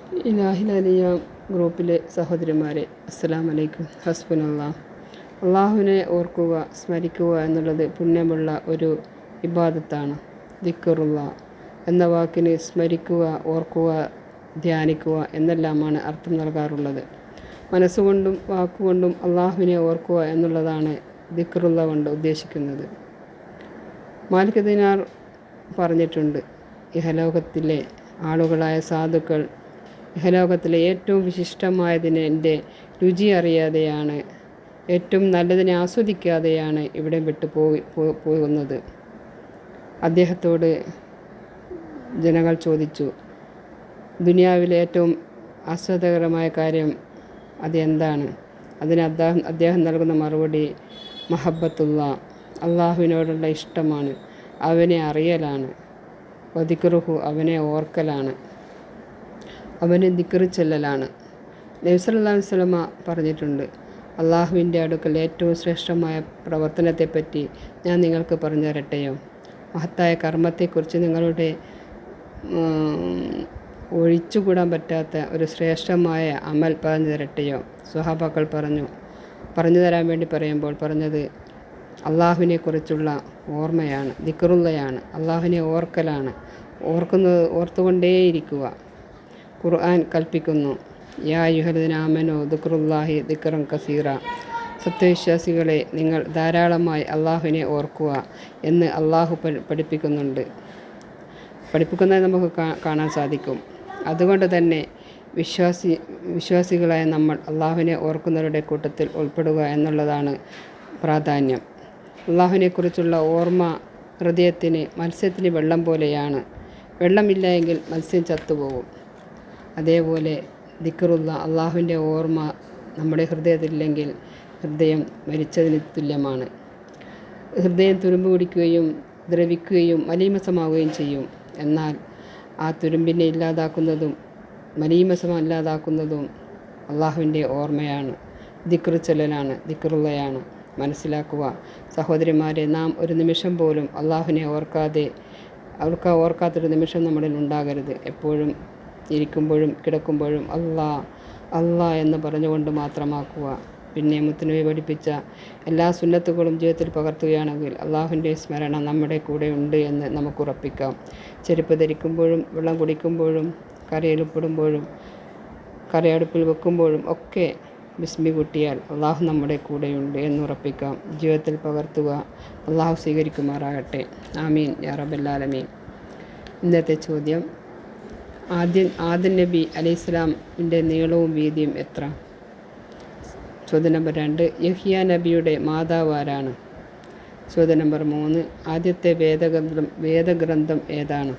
ഇലാഹിലലിയ ഗ്രൂപ്പിലെ സഹോദരിമാരെ, അസ്സലാമു അലൈക്കും. ഹസ്ബുനല്ലാഹ്. അള്ളാഹുവിനെ ഓർക്കുക, സ്മരിക്കുക എന്നുള്ളത് പുണ്യമുള്ള ഒരു ഇബാദത്താണ്. ദിക്റുള്ള എന്ന വാക്കിന് സ്മരിക്കുക, ഓർക്കുക, ധ്യാനിക്കുക എന്നെല്ലാമാണ് അർത്ഥം നൽകാറുള്ളത്. മനസ്സുകൊണ്ടും വാക്കുകൊണ്ടും അള്ളാഹുവിനെ ഓർക്കുക എന്നുള്ളതാണ് ദിക്റുള്ള കൊണ്ട് ഉദ്ദേശിക്കുന്നത്. മാലിക് ദിനാർ പറഞ്ഞിട്ടുണ്ട്, ഇഹലോകത്തിലെ ആളുകളായ സാധുക്കൾ ഇഹലോകത്തിലെ ഏറ്റവും വിശിഷ്ടമായതിന് എൻ്റെ രുചി അറിയാതെയാണ്, ഏറ്റവും നല്ലതിനെ ആസ്വദിക്കാതെയാണ് ഇവിടെ വിട്ടു പോകുന്നത്. അദ്ദേഹത്തോട് ജനങ്ങൾ ചോദിച്ചു, ദുനിയാവിലെ ഏറ്റവും ആസ്വാദകരമായ കാര്യം അതെന്താണ്? അതിന് അദ്ദേഹം നൽകുന്ന മറുപടി മഹബത്തുള്ള, അള്ളാഹുവിനോടുള്ള ഇഷ്ടമാണ്, അവനെ അറിയലാണ്. വദിക്റുഹു, അവനെ ഓർക്കലാണ്, അവനെ ദിക്റ് ചെല്ലലാണ്. നബി സല്ലല്ലാഹു അലൈഹി വസല്ലമ പറഞ്ഞിട്ടുണ്ട്, അള്ളാഹുവിൻ്റെ അടുക്കൽ ഏറ്റവും ശ്രേഷ്ഠമായ പ്രവർത്തനത്തെപ്പറ്റി ഞാൻ നിങ്ങൾക്ക് പറഞ്ഞു തരട്ടെയോ? മഹത്തായ കർമ്മത്തെക്കുറിച്ച് നിങ്ങളുടെ ഒഴിച്ചുകൂടാൻ പറ്റാത്ത ഒരു ശ്രേഷ്ഠമായ അമൽ പറഞ്ഞു തരട്ടെയോ? സ്വഹാബാക്കൾ പറഞ്ഞു തരാൻ വേണ്ടി പറയുമ്പോൾ പറഞ്ഞത് അള്ളാഹുവിനെക്കുറിച്ചുള്ള ഓർമ്മയാണ്, ദിക്റുള്ളയാണ്, അള്ളാഹുവിനെ ഓർക്കലാണ്. ഓർത്തുകൊണ്ടേയിരിക്കുക. ഖുർആൻ കൽപ്പിക്കുന്നു, യാ അയ്യുഹല്ലദീന ആമനൂ ദിക്റുല്ലാഹി ദിക്റൻ കസീറ. സത്യവിശ്വാസികളെ, നിങ്ങൾ ധാരാളമായി അള്ളാഹുവിനെ ഓർക്കുക എന്ന് അള്ളാഹു പഠിപ്പിക്കുന്നത് നമുക്ക് കാണാൻ സാധിക്കും. അതുകൊണ്ട് തന്നെ വിശ്വാസികളായ നമ്മൾ അള്ളാഹുവിനെ ഓർക്കുന്നവരുടെ കൂട്ടത്തിൽ ഉൾപ്പെടുക എന്നുള്ളതാണ് പ്രാധാന്യം. അള്ളാഹുവിനെക്കുറിച്ചുള്ള ഓർമ്മ ഹൃദയത്തിന് മത്സ്യത്തിന് വെള്ളം പോലെയാണ്. വെള്ളമില്ല എങ്കിൽ മത്സ്യം ചത്തുപോകും. അതേപോലെ ദിക്റുള്ള, അള്ളാഹുവിൻ്റെ ഓർമ്മ നമ്മുടെ ഹൃദയത്തിലില്ലെങ്കിൽ ഹൃദയം മരിച്ചതിന് തുല്യമാണ്. ഹൃദയം തുരുമ്പ് പിടിക്കുകയും ദ്രവിക്കുകയും മലീമസമാവുകയും ചെയ്യും. എന്നാൽ ആ തുരുമ്പിനെ ഇല്ലാതാക്കുന്നതും മലീമസമല്ലാതാക്കുന്നതും അള്ളാഹുവിൻ്റെ ഓർമ്മയാണ്, ദിക്റ് ചൊല്ലലാണ്, ദിക്റുള്ളയാണ്. മനസ്സിലാക്കുക സഹോദരിമാരെ, നാം ഒരു നിമിഷം പോലും അള്ളാഹുവിനെ ഓർക്കാത്തൊരു നിമിഷം നമ്മളിൽ ഉണ്ടാകരുത്. എപ്പോഴും ഇരിക്കുമ്പോഴും കിടക്കുമ്പോഴും അള്ളാ എന്ന് പറഞ്ഞുകൊണ്ട് മാത്രമാക്കുക. പിന്നെ മുത്തുനബി പഠിപ്പിച്ച എല്ലാ സുന്നത്തുകളും ജീവിതത്തിൽ പകർത്തുകയാണെങ്കിൽ അള്ളാഹുവിൻ്റെ സ്മരണ നമ്മുടെ കൂടെ ഉണ്ട് എന്ന് നമുക്ക് ഉറപ്പിക്കാം. ചെരുപ്പ് ധരിക്കുമ്പോഴും വെള്ളം കുടിക്കുമ്പോഴും കറിയിൽപ്പെടുമ്പോഴും കറിയടുപ്പിൽ വെക്കുമ്പോഴും ഒക്കെ ബിസ്മി കൂട്ടിയാൽ അള്ളാഹു നമ്മുടെ കൂടെയുണ്ട് എന്നുറപ്പിക്കാം. ജീവിതത്തിൽ പകർത്തുക. അള്ളാഹു സ്വീകരിക്കുമാറാകട്ടെ. ആമീൻ യാ റബ്ബൽ ആലമീൻ. ഇന്നത്തെ ചോദ്യം, ആദം നബി അലൈഹിസ്സലാമിൻ്റെ നീളവും വീതിയും എത്ര? ചോദ്യം നമ്പർ 2, യഹ്യ നബിയുടെ മാതാവ് ആരാണ്? ചോദ്യം നമ്പർ 3, ആദ്യത്തെ വേദഗ്രന്ഥം ഏതാണ്?